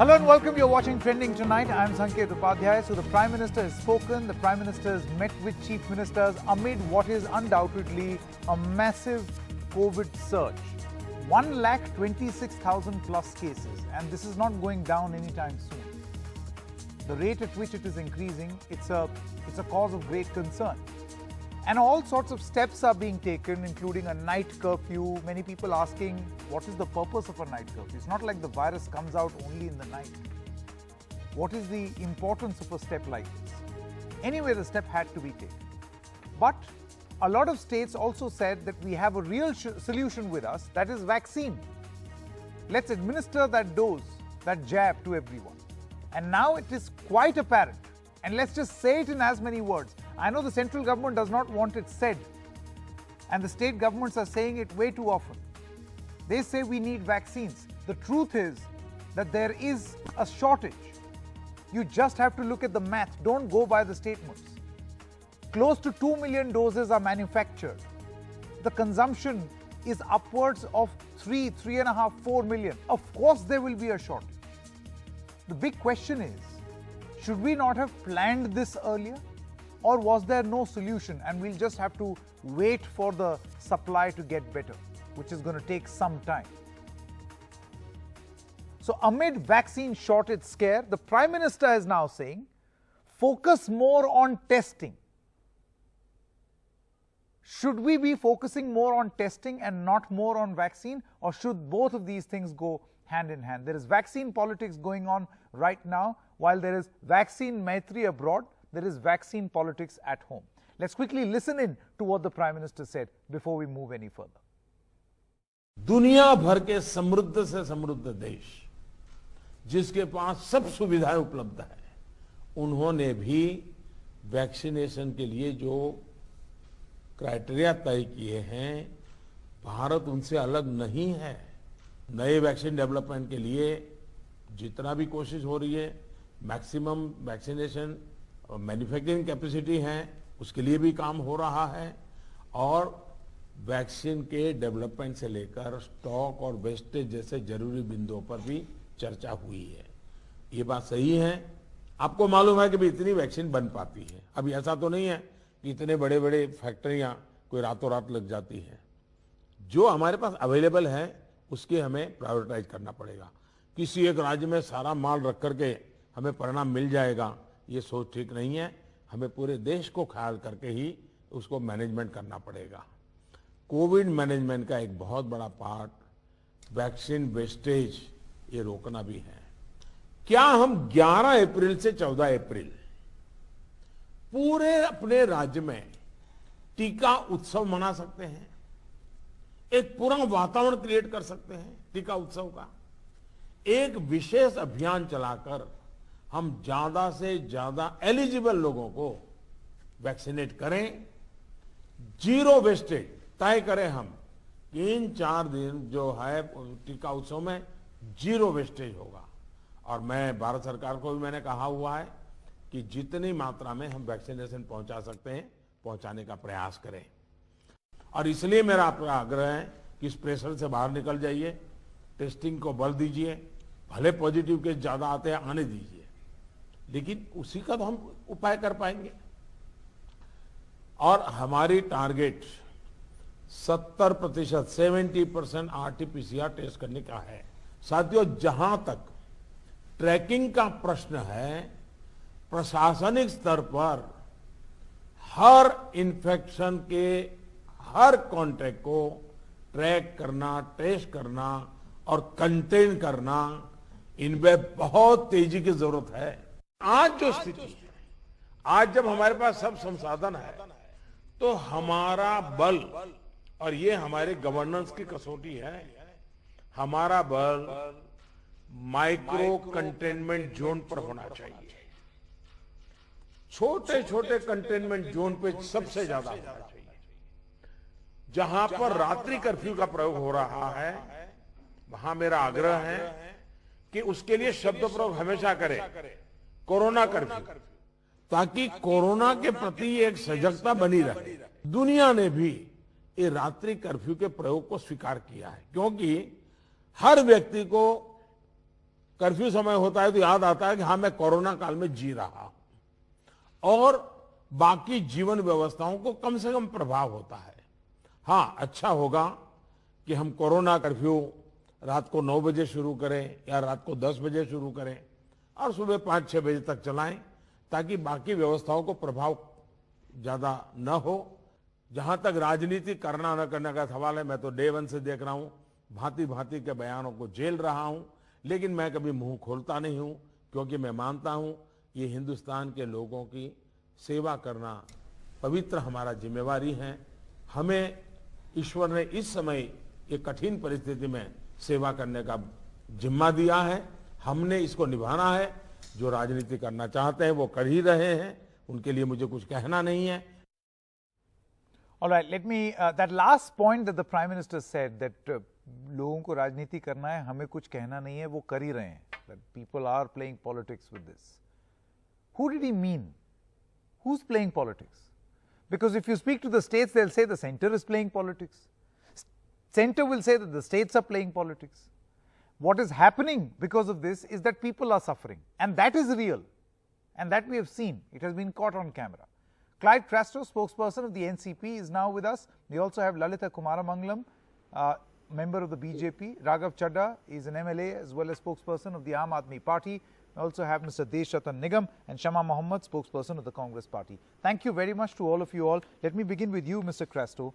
Hello and welcome. You're watching Trending Tonight. I'm Sanket Upadhyay. So the Prime Minister has spoken. The Prime Minister has met with Chief Ministers amid what is undoubtedly a massive COVID surge. 1,26,000 plus cases, and this is not going down anytime soon. The rate at which it is increasing, it's a cause of great concern. And all sorts of steps are being taken, including a night curfew. Many people asking, what is the purpose of a night curfew? It's not like the virus comes out only in the night. What is the importance of a step like this? Anyway, the step had to be taken. But a lot of states also said that we have a real solution with us, that is vaccine. Let's administer that dose, that jab to everyone. And now it is quite apparent. And let's just say it in as many words. I know the central government does not want it said, and the state governments are saying it way too often. They say we need vaccines. The truth is that there is a shortage. You just have to look at the math. Don't go by the statements. Close to 2 million doses are manufactured. The consumption is upwards of 3.5, 4 million. Of course there will be a shortage. The big question is, should we not have planned this earlier? Or was there no solution and we'll just have to wait for the supply to get better, which is going to take some time? So amid vaccine shortage scare, the Prime Minister is now saying, focus more on testing. Should we be focusing more on testing and not more on vaccine, or should both of these things go hand in hand? There is vaccine politics going on right now, while there is vaccine maitri abroad. There is vaccine politics at home. Let's quickly listen in to what the Prime Minister said before we move any further. दुनिया भर के समृद्ध से समृद्ध देश, जिसके पास सब सुविधाएं उपलब्ध है, उन्होंने भी वैक्सीनेशन के लिए जो क्राइटेरिया तय किए हैं, भारत उनसे अलग नहीं है। नए वैक्सीन डेवलपमेंट के लिए जितना भी कोशिश हो रही है, मैक्सिमम वैक्सीनेशन मैन्युफैक्चरिंग कैपेसिटी है, उसके लिए भी काम हो रहा है, और वैक्सीन के डेवलपमेंट से लेकर स्टॉक और वेस्टेज जैसे जरूरी बिंदुओं पर भी चर्चा हुई है। ये बात सही है। आपको मालूम है कि भी इतनी वैक्सीन बन पाती है। अभी ऐसा तो नहीं है कि इतने बड़े बड़े फैक्ट्रियां कोई रातों रात लग जाती है। जो हमारे पास अवेलेबल है उसके हमें प्रायोरिटाइज करना पड़ेगा। किसी एक राज्य में सारा माल रख करके हमें परिणाम मिल जाएगा, ये सोच ठीक नहीं है। हमें पूरे देश को ख्याल करके ही उसको मैनेजमेंट करना पड़ेगा। कोविड मैनेजमेंट का एक बहुत बड़ा पार्ट वैक्सीन वेस्टेज ये रोकना भी है। क्या हम 11 अप्रैल से 14 अप्रैल पूरे अपने राज्य में टीका उत्सव मना सकते हैं? एक पूरा वातावरण क्रिएट कर सकते हैं टीका उत्सव का। एक विशेष अभियान चलाकर हम ज्यादा से ज्यादा एलिजिबल लोगों को वैक्सीनेट करें, जीरो वेस्टेज तय करें। हम 3-4 दिन जो है टीका उत्सव में जीरो वेस्टेज होगा। और मैं भारत सरकार को भी मैंने कहा हुआ है कि जितनी मात्रा में हम वैक्सीनेशन पहुंचा सकते हैं पहुंचाने का प्रयास करें। और इसलिए मेरा आपका आग्रह है कि इस प्रेशर से बाहर निकल जाइए, टेस्टिंग को बल दीजिए। भले पॉजिटिव केस ज्यादा आते हैं, आने दीजिए, लेकिन उसी का तो हम उपाय कर पाएंगे। और हमारी टारगेट 70%, 70% आरटीपीसीआर टेस्ट करने का है। साथियों, जहां तक ट्रैकिंग का प्रश्न है, प्रशासनिक स्तर पर हर इन्फेक्शन के हर कॉन्टैक्ट को ट्रैक करना, टेस्ट करना और कंटेन करना, इनमें बहुत तेजी की जरूरत है। आज जो स्थिति है, आज जब हमारे पास सब संसाधन है, तो हमारा बल, और ये हमारे गवर्नेंस की कसौटी है, हमारा बल माइक्रो कंटेनमेंट जोन पर होना चाहिए। छोटे छोटे कंटेनमेंट जोन पे सबसे ज्यादा होना चाहिए। जहां पर रात्रि कर्फ्यू का प्रयोग हो रहा है, वहां मेरा आग्रह है कि उसके लिए शब्द प्रयोग हमेशा करें, कोरोना कर्फ्यू, ताकि कोरोना के प्रति एक सजगता बनी रहे। दुनिया ने भी ये रात्रि कर्फ्यू के प्रयोग को स्वीकार किया है, क्योंकि हर व्यक्ति को कर्फ्यू समय होता है तो याद आता है कि हाँ, मैं कोरोना काल में जी रहा हूं और बाकी जीवन व्यवस्थाओं को कम से कम प्रभाव होता है। हाँ, अच्छा होगा कि हम कोरोना कर्फ्यू रात को 9 बजे शुरू करें या रात को 10 बजे शुरू करें और सुबह 5-6 बजे तक चलाएं, ताकि बाकी व्यवस्थाओं को प्रभाव ज्यादा न हो। जहां तक राजनीति करना न करने का सवाल है, मैं तो डे 1 से देख रहा हूं, भांति भांति के बयानों को झेल रहा हूं, लेकिन मैं कभी मुंह खोलता नहीं हूं, क्योंकि मैं मानता हूं ये हिंदुस्तान के लोगों की सेवा करना पवित्र हमारा जिम्मेवारी है। हमें ईश्वर ने इस समय ये कठिन परिस्थिति में सेवा करने का जिम्मा दिया है, हमने इसको निभाना है। जो राजनीति करना चाहते हैं वो कर ही रहे हैं, उनके लिए मुझे कुछ कहना नहीं है। All right, let me that last point that the Prime Minister said that लोगों को राजनीति करना है, हमें कुछ कहना नहीं है, वो कर ही रहे हैं. That people are playing politics with this. Who did he mean? Who's playing politics? Because if you speak to the states, they'll say the center is playing politics. Center will say that the states are playing politics. What is happening because of this is that people are suffering, and that is real, and that we have seen. It has been caught on camera. Clyde Crasto, spokesperson of the NCP, is now with us. We also have Lalitha Kumaramangalam, member of the BJP. Raghav Chadha is an MLA as well as spokesperson of the Aam Aadmi Party. We also have Mr. Deshratan Nigam and Shama Mohammed, spokesperson of the Congress Party. Thank you very much to all of you all. Let me begin with you, Mr. Crasto.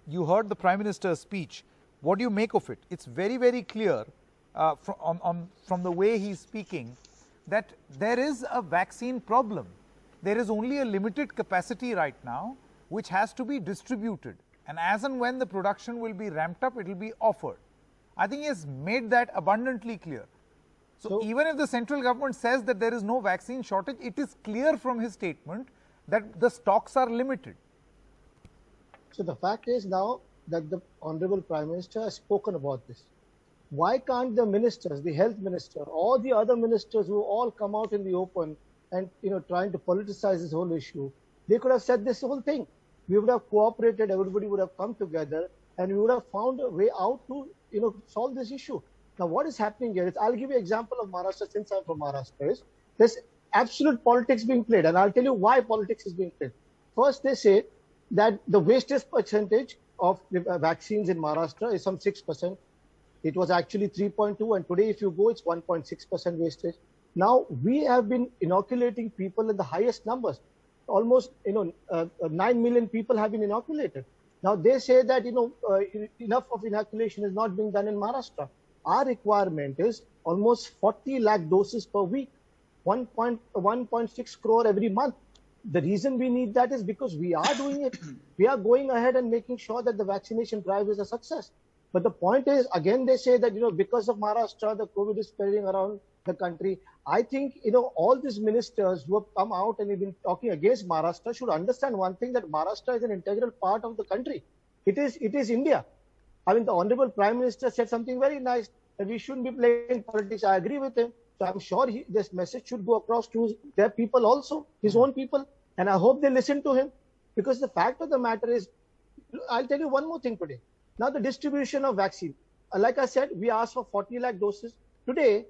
You heard the Prime Minister's speech. What do you make of it? It's very, very clear from the way he's speaking that there is a vaccine problem. There is only a limited capacity right now which has to be distributed, and as and when the production will be ramped up, it will be offered. I think he has made that abundantly clear. So even if the central government says that there is no vaccine shortage, it is clear from his statement that the stocks are limited. So the fact is now that the Honorable Prime Minister has spoken about this. Why can't the ministers, the health minister, or the other ministers who all come out in the open and trying to politicize this whole issue, they could have said this whole thing. We would have cooperated, everybody would have come together, and we would have found a way out to solve this issue. Now what is happening here is, I'll give you an example of Maharashtra, since I'm from Maharashtra, is there's absolute politics being played, and I'll tell you why politics is being played. First, they say that the wastage percentage of the vaccines in Maharashtra is some 6%. It was actually 3.2, and today if you go, it's 1.6% wastage. Now, we have been inoculating people in the highest numbers. Almost, 9 million people have been inoculated. Now, they say that, enough of inoculation is not being done in Maharashtra. Our requirement is almost 40 lakh doses per week, 1.6 crore every month. The reason we need that is because we are doing it. We are going ahead and making sure that the vaccination drive is a success. But the point is, again, they say that, because of Maharashtra, the COVID is spreading around the country. I think, all these ministers who have come out and have been talking against Maharashtra should understand one thing, that Maharashtra is an integral part of the country. It is India. I mean, the Honorable Prime Minister said something very nice, that we shouldn't be playing politics. I agree with him. So I'm sure this message should go across to their people also, his own people. And I hope they listen to him, because the fact of the matter is, I'll tell you one more thing today. Now, the distribution of vaccine. Like I said, we asked for 40 lakh doses. Today,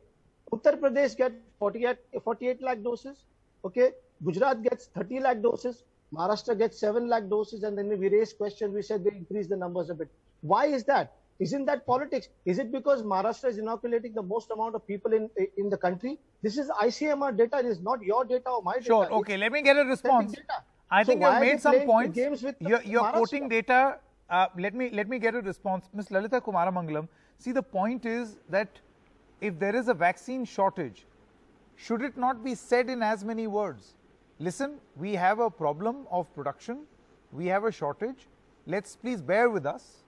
Uttar Pradesh gets 48 lakh doses. Okay, Gujarat gets 30 lakh doses. Maharashtra gets 7 lakh doses. And then we raised questions. We said they increase the numbers a bit. Why is that? Isn't that politics? Is it because Maharashtra is inoculating the most amount of people in the country? This is ICMR data. It is not your data or my data. Sure. Okay, let me get a response. I think you've made some points. You're quoting data. Let me get a response. Ms. Lalitha Kumaramangalam, see, the point is that if there is a vaccine shortage, should it not be said in as many words? Listen, we have a problem of production. We have a shortage. Let's please bear with us.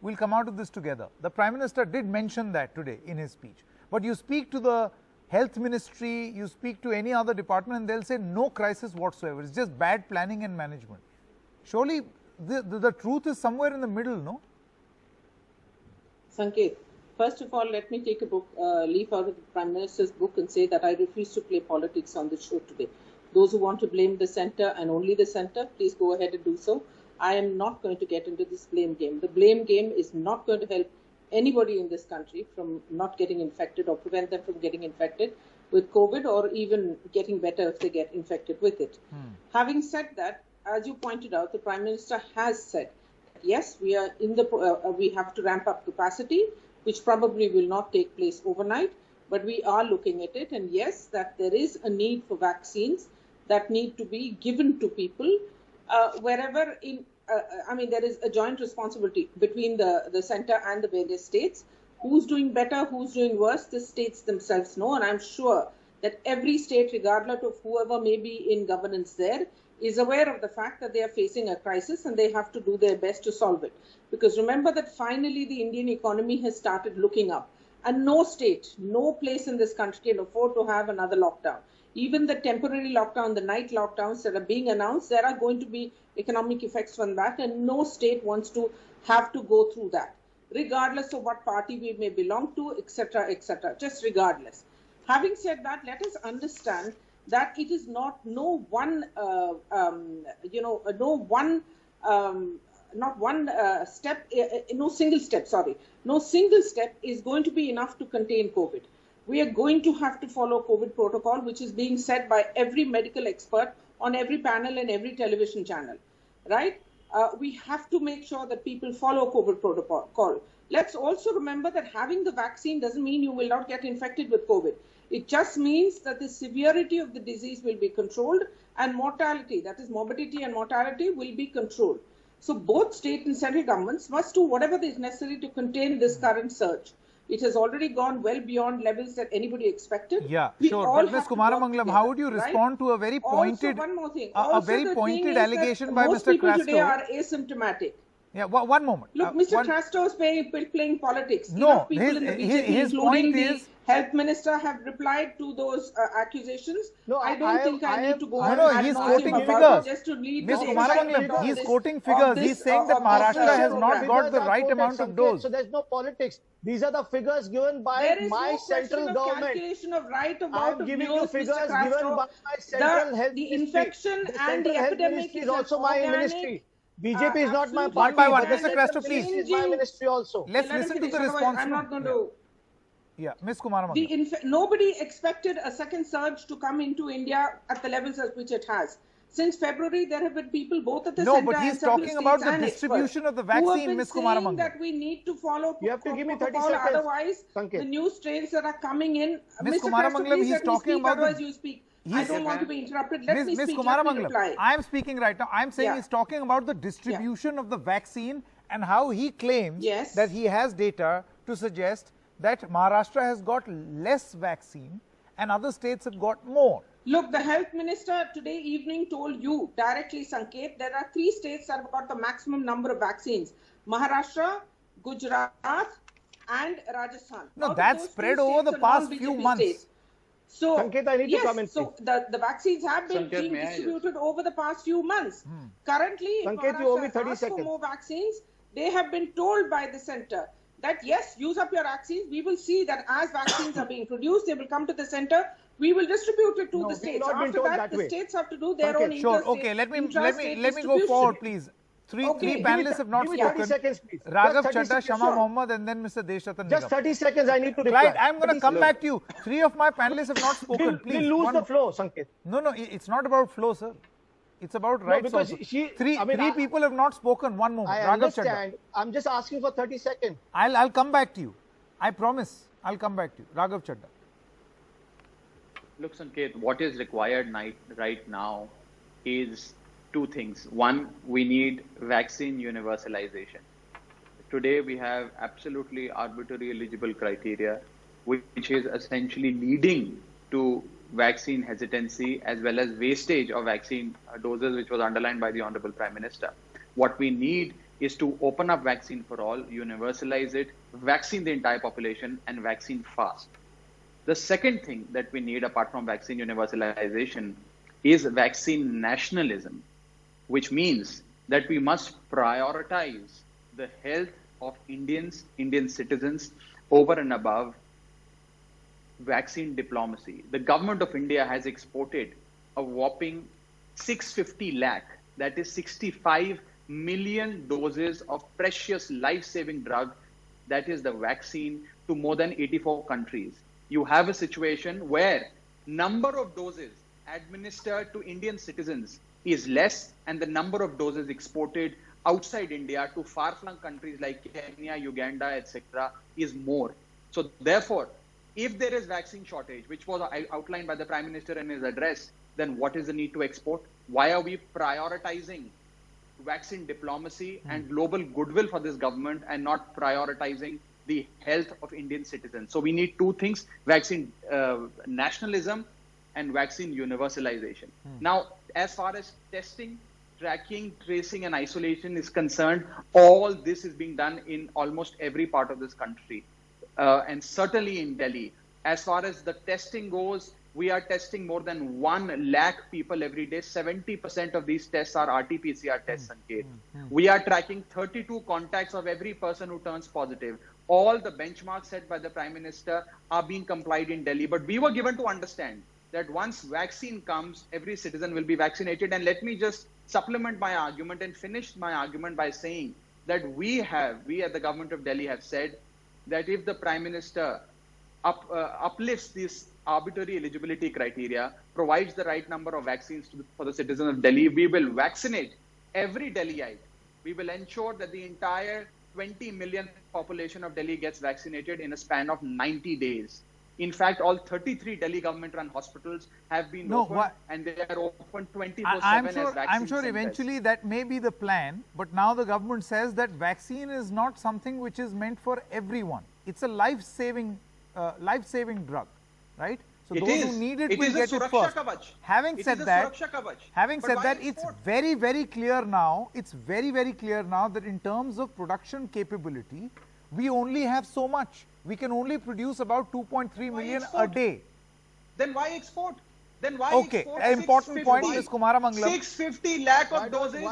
We'll come out of this together. The Prime Minister did mention that today in his speech. But you speak to the Health Ministry, you speak to any other department, and they'll say no crisis whatsoever. It's just bad planning and management. Surely the truth is somewhere in the middle, no? Sanket, first of all, let me take a leaf out of the Prime Minister's book and say that I refuse to play politics on the show today. Those who want to blame the centre and only the centre, please go ahead and do so. I am not going to get into this blame game. The blame game is not going to help anybody in this country from not getting infected or prevent them from getting infected with COVID or even getting better if they get infected with it. Having said that, as you pointed out, the Prime Minister has said, yes, we are in the we have to ramp up capacity, which probably will not take place overnight, but we are looking at it. And yes, that there is a need for vaccines that need to be given to people wherever in. I mean, there is a joint responsibility between the center and the various states. Who's doing better, who's doing worse, the states themselves know. And I'm sure that every state, regardless of whoever may be in governance there, is aware of the fact that they are facing a crisis and they have to do their best to solve it. Because remember that finally the Indian economy has started looking up. And no state, no place in this country can afford to have another lockdown. Even the temporary lockdown, the night lockdowns that are being announced, there are going to be economic effects from that, and no state wants to have to go through that, regardless of what party we may belong to, etc., etc., just regardless. Having said that, let us understand that it is not no one single step is going to be enough to contain COVID. We are going to have to follow COVID protocol, which is being said by every medical expert on every panel and every television channel, right? We have to make sure that people follow COVID protocol. Let's also remember that having the vaccine doesn't mean you will not get infected with COVID. It just means that the severity of the disease will be controlled and mortality, that is morbidity and mortality, will be controlled. So both state and central governments must do whatever is necessary to contain this current surge. It has already gone well beyond levels that anybody expected. Yeah, sure. But Ms. Kumaramangalam, how would you respond to a very pointed, one more thing. a very pointed allegation by most Mr. people Crasto? Today are asymptomatic. Yeah, one moment. Look, Mr. Crasto is playing politics. No, Enough people in the BJP, his including point the is, health minister, have replied to those accusations. No, I don't think I need to go No, on he's ad quoting nauseam figures. about it just to lead Ms. to the Kumaramangalam, excitement of he's this- quoting of figures. this- He's saying that of Maharashtra this has not program. got the Figures are right quoted, amount of Sanket, dose. So there's no politics. These are the figures given by There is my no central question of government. calculation of right amount I'm of giving news, you figures Mr. Crasto. given by my central health The ministry. infection The and the central health epidemic ministry is is also my organic, ministry. BJP is not my absolutely party. One by one. but the Mr. central Crasto, please. ministry is my ministry also. Let's Let us listen to finish, the otherwise response. I'm not going to. Yeah, Ms. Kumaramangalam. Nobody expected a second surge to come into India at the levels at which it has. Since February, there have been people both at the No, center but he's and several talking about states the and distribution experts of the who have vaccine, been Ms. saying Kumaramangalam. that we need to follow You have to give me 30 protocol, seconds, otherwise Sanket. the new strains that are coming in. Ms. Mr. Kumaramangalam, Crasto, please he's let me talking speak, about the- otherwise you speak. I don't want to be interrupted. Let me Ms. speak. Let me Kumaramangalam, reply. I am speaking right now. I'm saying Yeah. he's talking about the distribution of the vaccine and how he claims Yes. that he has data to suggest that Maharashtra has got less vaccine and other states have got more. Look, the health minister today evening told you directly, Sanket, there are 3 states that have got the maximum number of vaccines. Maharashtra, Gujarat and Rajasthan. No, Out of that's those 2 spread over states the are past few non-BJP months. states. So, Sanket, I need to yes, come in, so the vaccines have been Sanket, being may I just- distributed over the past few months. Currently, if Sanket, you owe me Maharashtra 30 asks for seconds. more vaccines, they have been told by the center that yes, use up your vaccines. We will see that as vaccines are being produced, they will come to the center. We will distribute it to No, the we've states. not been After told that, that the way. states have to do their Sanket, own Sure, interstate- okay, let me intrastate go distribution. forward, please. Three Okay. panelists have not Give me 30 spoken. seconds, please. Raghav Just 30 Chadda, seconds, Shama sure. Mohammed, and then Mr. Deshratan Just Nigam. 30 seconds, I need to reply. Right, I'm going to 30 come seconds. back to you. 3 of my panelists have not spoken. We'll Please. lose one- the flow, Sanket. No, it's not about flow, sir. It's about rights because also. she- Three I mean, three I- people have not spoken. One moment. I Raghav Chadda. understand. I'm just asking for 30 seconds. I'll come back to you. I promise. I'll come back to you. Raghav Chadda. Look, Sanket, what is required right now is 2 things. One, we need vaccine universalization. Today, we have absolutely arbitrary eligible criteria, which is essentially leading to vaccine hesitancy as well as wastage of vaccine doses, which was underlined by the Honorable Prime Minister. What we need is to open up vaccine for all, universalize it, vaccine the entire population, and vaccine fast. The second thing that we need, apart from vaccine universalization, is vaccine nationalism, which means that we must prioritize the health of Indian citizens over and above vaccine diplomacy. The government of India has exported a whopping 650 lakh, that is 65 million doses of precious life-saving drug that is the vaccine, to more than 84 countries. You have a situation where number of doses administered to Indian citizens is less, and the number of doses exported outside India to far-flung countries like Kenya, Uganda, etc. is more. So therefore, if there is vaccine shortage, which was outlined by the Prime Minister in his address, then what is the need to export? Why are we prioritizing vaccine diplomacy and global goodwill for this government and not prioritizing the health of Indian citizens? So we need two things: vaccine nationalism and vaccine universalization. Now, as far as testing, tracking, tracing, and isolation is concerned, all this is being done in almost every part of this country, and certainly in Delhi. As far as the testing goes, we are testing more than 1 lakh people every day. 70% of these tests are RT-PCR tests, Sanket. We are tracking 32 contacts of every person who turns positive. All the benchmarks set by the Prime Minister are being complied in Delhi. But we were given to understand that once vaccine comes, every citizen will be vaccinated. And let me just supplement my argument and finish my argument by saying that we at the government of Delhi have said that if the Prime Minister uplifts this arbitrary eligibility criteria, provides the right number of vaccines for the citizens of Delhi, we will vaccinate every Delhiite. We will ensure that the entire 20 million population of Delhi gets vaccinated in a span of 90 days. In fact, all 33 Delhi government-run hospitals have been opened, and they are open 24/7 as vaccine I'm sure centers. eventually that may be the plan, but now the government says that vaccine is not something which is meant for everyone. It's a life-saving drug, right? So those who need it will get it first. Having said that, it's very, very clear now. It's very, very clear now that in terms of production capability, we only have so much. We can only produce about 2.3 million a day. Then why export? Then why export? An important point, Ms. Kumaramangalam. 650 lakh of doses.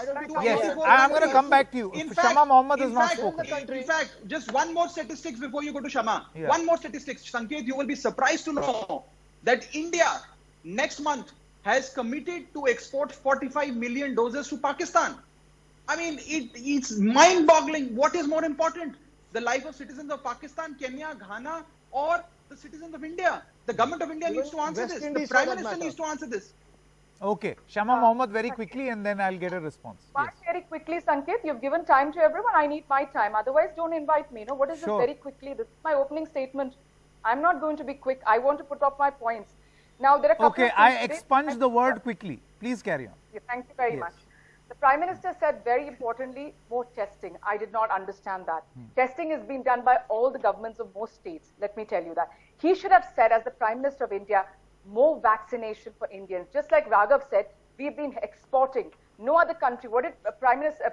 Yes, I'm going to come back to you. Shama Mohammed has not spoken. In fact, just one more statistics before you go to Shama. Yeah. One more statistics. Sanket, you will be surprised to know that India next month has committed to export 45 million doses to Pakistan. I mean, it's mind-boggling. What is more important? The life of citizens of Pakistan, Kenya, Ghana, or the citizens of India? The government of India needs to answer this. The Prime Minister needs to answer this. Okay. Shama Mohammed, very quickly, and then I'll get a response. Very quickly, Sanket, you've given time to everyone. I need my time. Otherwise, don't invite me. No, what is this very quickly? This is my opening statement. I'm not going to be quick. I want to put up my points. Now, there are a couple of things. I expunge the word quickly. Please carry on. Thank you very much. The Prime Minister said very importantly, more testing. I did not understand that. Testing is being done by all the governments of most states. Let me tell you that. He should have said, as the Prime Minister of India, more vaccination for Indians. Just like Raghav said, we've been exporting. No other country. What did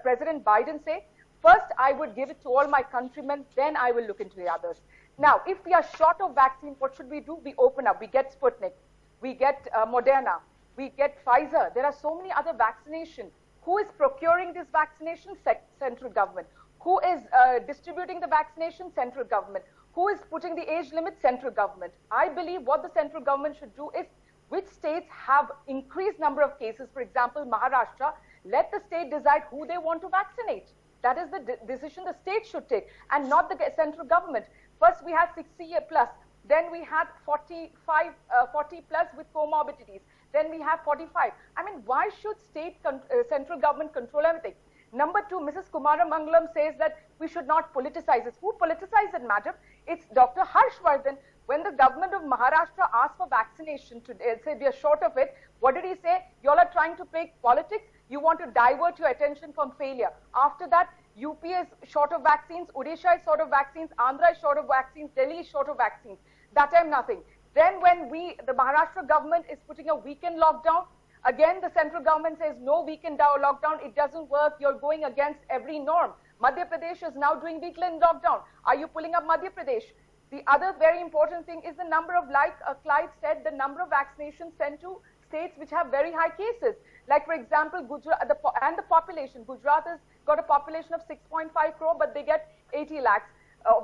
President Biden say? First, I would give it to all my countrymen, then I will look into the others. Now, if we are short of vaccine, what should we do? We open up. We get Sputnik. We get Moderna. We get Pfizer. There are so many other vaccinations. Who is procuring this vaccination? Central government. Who is distributing the vaccination? Central government. Who is putting the age limit? Central government. I believe what the central government should do is, which states have increased number of cases, for example, Maharashtra, let the state decide who they want to vaccinate. That is the decision the state should take, and not the central government. First, we had 60 plus. Then we had 40 plus with comorbidities. Then we have 45. I mean, why should central government control everything? Number two, Mrs. Kumaramangalam says that we should not politicize this. Who politicized it, madam? It's Dr. Harshvardhan. When the government of Maharashtra asked for vaccination, said we are short of it, what did he say? You all are trying to play politics. You want to divert your attention from failure. After that, UP is short of vaccines, Odisha is short of vaccines, Andhra is short of vaccines, Delhi is short of vaccines. That time, nothing. Then when the Maharashtra government is putting a weekend lockdown, again the central government says no weekend lockdown, it doesn't work, you're going against every norm. Madhya Pradesh is now doing weekend lockdown. Are you pulling up Madhya Pradesh? The other very important thing is the number of, like Clive said, the number of vaccinations sent to states which have very high cases. Like, for example, Gujarat, and the population. Gujarat has got a population of 6.5 crore, but they get 80 lakhs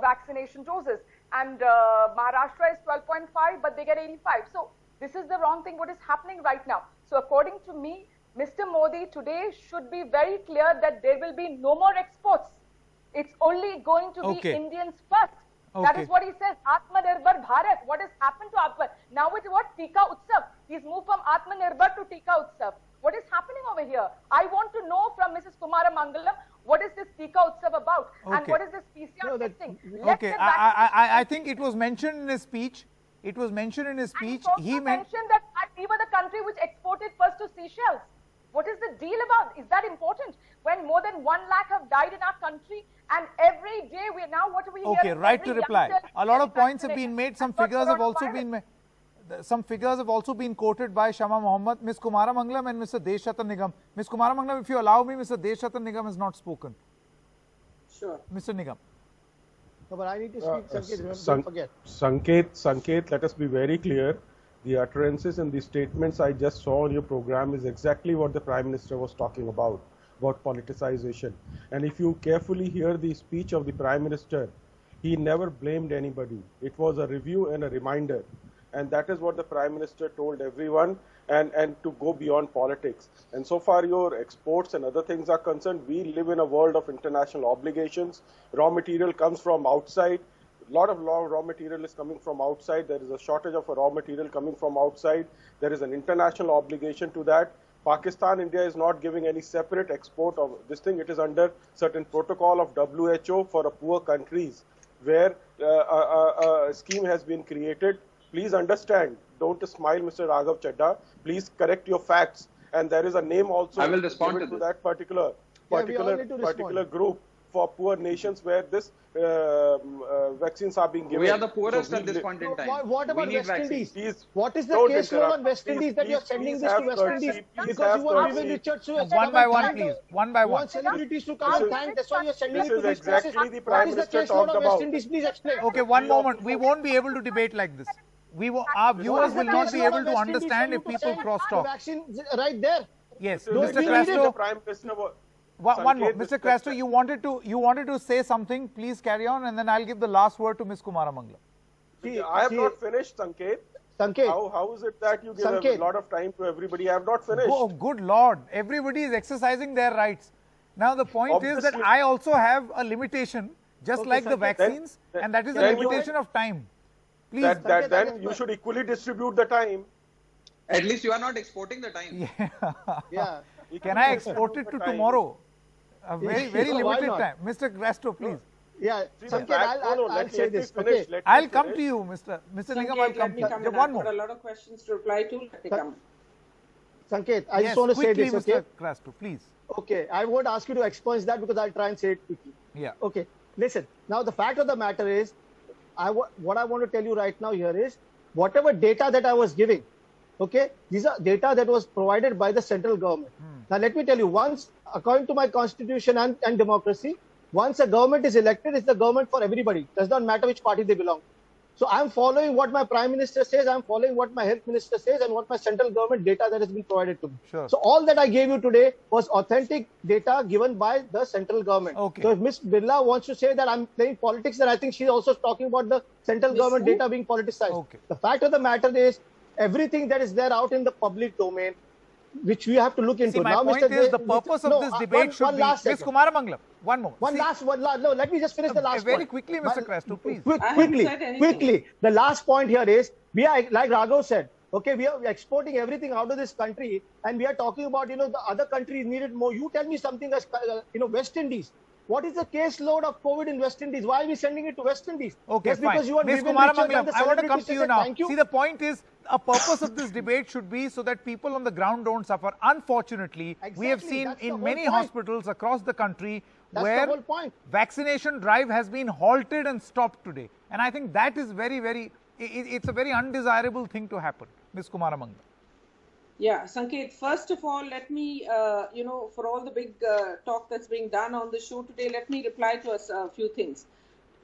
vaccination doses. And Maharashtra is 12.5, but they get 85. So this is the wrong thing what is happening right now. So according to me, Mr. Modi today should be very clear that there will be no more exports. It's only going to Okay. be Indians first. That Okay. is what he says. Atmanirbhar Bharat. What has happened to Atman? Now with what? Tika Utsav. He's moved from Atmanirbhar to Tika Utsav. What is happening over here? I want to know from Mrs. Kumara Mangalam, what is this Tika Utsav about? And Okay. what is this PCR No, that- testing? Let Okay, the I think it was mentioned in his speech. It was mentioned in his And speech. he also He mentioned that we were the country which exported first to Seychelles. What is the deal about? Is that important? When more than 1 lakh have died in our country, and every day we now what do we hear? Okay, right to Every reply. youngster A lot of getting points have been vaccinated. made. Some And what's figures have the also virus? been made. Some figures have also been quoted by Shama Mohammed, Ms. Kumara Mangalam and Mr. Deshratan Nigam. Ms. Kumara Mangalam, if you allow me, Mr. Deshratan Nigam has not spoken. Sure. Mr. Nigam. No, but I need to speak, Sanket, remember, San- don't forget. Sanket, let us be very clear. The utterances and the statements I just saw on your program is exactly what the Prime Minister was talking about politicization. And if you carefully hear the speech of the Prime Minister, he never blamed anybody. It was a review and a reminder. And that is what the Prime Minister told everyone, and to go beyond politics. And so far your exports and other things are concerned, we live in a world of international obligations. Raw material comes from outside. A lot of raw material is coming from outside. There is a shortage of raw material coming from outside. There is an international obligation to that. Pakistan, India is not giving any separate export of this thing. It is under certain protocol of WHO for poor countries, where a scheme has been created. Please understand. Don't smile, Mr. Raghav Chadha. Please correct your facts. And there is a name also I will respond given to this. that particular Yeah, we all need to respond. group for poor nations where this vaccines are being given. We are the poorest So we at this li- point in time. What We about need West vaccines. Indies? Please What is the don't case law interrupt. on West Indies that you're Please sending this have to West courtesy. Indies? Please Because have you want courtesy. Vivian Richards to One by one, please. One by You one. want celebrities to come and thank. That's why you're sending This it to is these exactly places. the Prime What is the Minister case law talked of West about. Indies? Please explain. Okay, one moment. We won't be able to debate like this. Our viewers will not be able to understand if people cross The talk. vaccine right there. Yes, This Mr. is we need exactly it. the Crasto. Prime Minister was. One more, Sanket, Mr. this- Crasto, you wanted to say something. Please carry on, and then I'll give the last word to Ms. Kumara Mangalam. I have not finished, Sanket. Sanket. How is it that you give Sanket. a lot of time to everybody? I have not finished. Oh, good Lord! Everybody is exercising their rights. Now the point is that Obviously. I also have a limitation, just Okay, like the Sanket. vaccines, Then- and that is a then you- limitation of time. Please. Sanket, Then you should equally distribute the time. At least you are not exporting the time. Yeah. Can I export it to tomorrow? A very Why limited not? time. Mr. Crasto, please. Yeah. See, the Sanket, fact- no, I'll let say me this. finish, Okay. let me I'll come finish. to you, Mr. Nigam. I'll Sanket, come let me to come you. in. One I've more. got a lot of questions to reply to. Let me come. Sanket, I Yes, just want to say quickly, this, Mr. okay? Crasto, please. Okay, I won't ask you to expunge that because I'll try and say it quickly. Yeah. Okay, listen. Now the fact of the matter is, what I want to tell you right now here is, whatever data that I was giving, okay, these are data that was provided by the central government. Now let me tell you, once, according to my constitution and democracy, once a government is elected, it's the government for everybody. Does not matter which party they belong. So I'm following what my Prime Minister says, I'm following what my Health Minister says, and what my central government data that has been provided to me. Sure. So all that I gave you today was authentic data given by the central government. Okay. So if Ms. Birla wants to say that I'm playing politics, then I think she's also talking about the central Ms. government who? data being politicized. Okay. The fact of the matter is, everything that is there out in the public domain, which we have to look into. See, my now, point is the purpose of this debate should be... Ms. Ms. Kumara Mangalam, one more. See, No, let me just finish the last very point. quickly, Mr. Crasto, please. I haven't said anything. Quickly. The last point here is, we are, like Raghav said, okay, we are exporting everything out of this country, and we are talking about, the other countries needed more. You tell me something as, West Indies. What is the caseload of COVID in West Indies? Why are we sending it to West Indies? Okay, Just fine. because you want Ms. Vivian Kumara Richards and Mangalam, the I want to celebrities come to say you now. thank you. See, the point is, a purpose of this debate should be so that people on the ground don't suffer. Unfortunately, we have Exactly, seen that's the in whole many point. hospitals across the country That's where the whole point. vaccination drive has been halted and stopped today. And I think that is it's a very undesirable thing to happen. Ms. Kumara Mangalam. Yeah, Sanket, first of all, let me, for all the big talk that's being done on the show today, let me reply to a few things.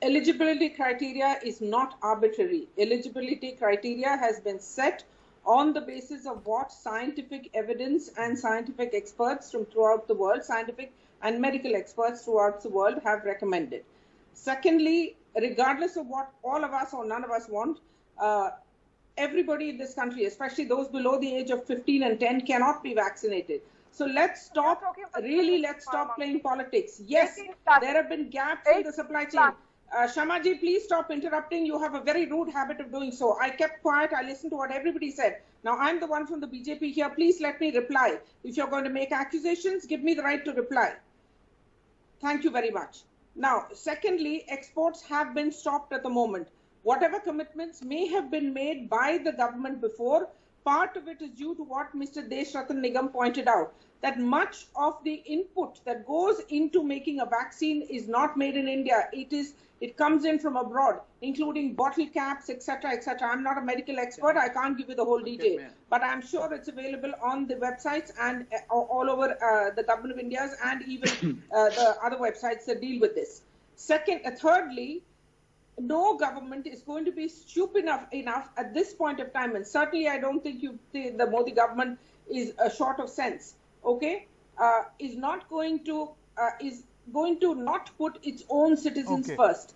Eligibility criteria is not arbitrary. Eligibility criteria has been set on the basis of what scientific evidence and scientific experts from throughout the world, scientific and medical experts throughout the world have recommended. Secondly, regardless of what all of us or none of us want, everybody in this country, especially those below the age of 15 and 10, cannot be vaccinated. So let's stop, talking about really Big let's stop Pharma. playing politics. Yes, 18 plus. there have been gaps in the supply chain. Shamaji, please stop interrupting. You have a very rude habit of doing so. I kept quiet. I listened to what everybody said. Now, I'm the one from the BJP here. Please let me reply. If you're going to make accusations, give me the right to reply. Thank you very much. Now, secondly, exports have been stopped at the moment. Whatever commitments may have been made by the government before, part of it is due to what Mr. Desh Ratan Nigam pointed out, that much of the input that goes into making a vaccine is not made in India. It comes in from abroad, including bottle caps, etc., etc. I'm not a medical expert. I can't give you the whole detail, but I'm sure it's available on the websites and all over the Government of India's and even the other websites that deal with this. Thirdly, no government is going to be stupid enough at this point of time, and certainly I don't think the Modi government is short of sense. Okay, is going to not put its own citizens first.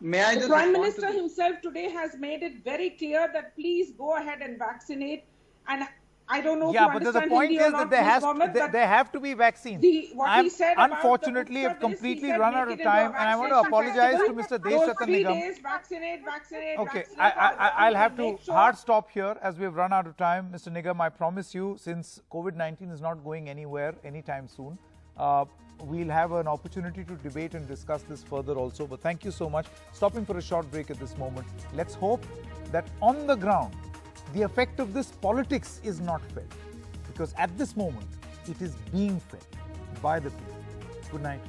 May I the just Prime respond to Minister this? himself today has made it very clear that please go ahead and vaccinate. And I don't know if you Yeah, but the understand point Hindi is or that not, there have to be vaccines. what he said about the Unfortunately, Uttar have Pradesh, completely he said run make out it of into a time, and I want to vaccination apologize to festival. Mr. Desh Those Ratan 3 Nigam. days, vaccinate. Okay, vaccinate. I'll have to Make sure- hard stop here as we've run out of time. Mr. Nigam, I promise you, since COVID-19 is not going anywhere anytime soon, we'll have an opportunity to debate and discuss this further also. But thank you so much. Stopping for a short break at this moment. Let's hope that on the ground, the effect of this politics is not felt. Because at this moment, it is being felt by the people. Good night.